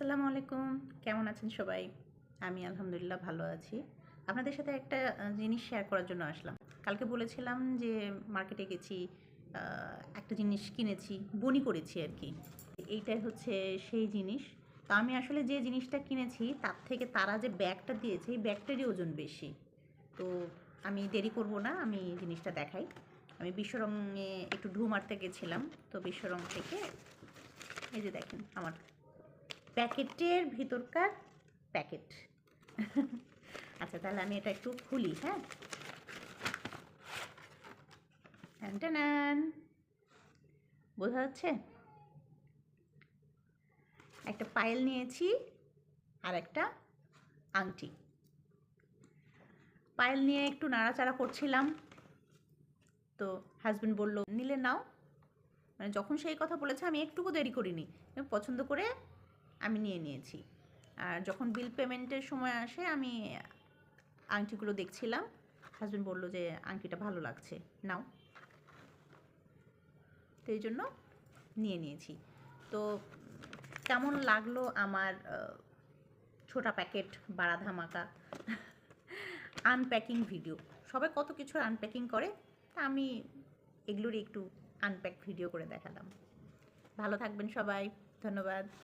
আসসালামু আলাইকুম, কেমন আছেন সবাই? আমি আলহামদুলিল্লাহ ভালো আছি। আপনাদের সাথে একটা জিনিস শেয়ার করার জন্য আসলাম। কালকে বলেছিলাম যে মার্কেটে গেছি, একটা জিনিস কিনেছি, বনি করেছি আরকি। এইটাই হচ্ছে সেই জিনিস। তো আমি আসলে যে জিনিসটা কিনেছি তার থেকে তারা যে ব্যাগটা দিয়েছে, এই ব্যাগটারই ওজন বেশি। তো আমি দেরি করব না, আমি জিনিসটা দেখাই। আমি বিশ্বরঙে একটু ঢু মারতে গেছিলাম। তো বিশ্বরং থেকে এই যে দেখেন আমার প্যাকেটের ভিতরকার প্যাকেট। আচ্ছা, তাহলে আমি এটা একটু খুলি। হ্যাঁ, ট্যান, বোঝা যাচ্ছে? একটা পায়েল নিয়েছি আর একটা আংটি। পায়েল নিয়ে একটু নাড়াচাড়া করছিলাম, তো হাজব্যান্ড বলল নিলে নাও। মানে যখন সেই কথা বলেছে আমি একটুকু দেরি করিনি, আমি পছন্দ করে আমি নিয়ে নিয়েছি। আর যখন বিল পেমেন্টের সময় আসে আমি আংটিগুলো দেখছিলাম, হাজব্যান্ড বলল যে আংটিটা ভালো লাগছে, নাও। তো এই জন্য নিয়ে নিয়েছি। তো কেমন লাগলো আমার ছোটা প্যাকেট বাড়া ধামাকা আনপ্যাকিং ভিডিও? সবাই কত কিছু আনপ্যাকিং করে, তা আমি এগুলোরই একটু আনপ্যাক ভিডিও করে দেখালাম। ভালো থাকবেন সবাই, ধন্যবাদ।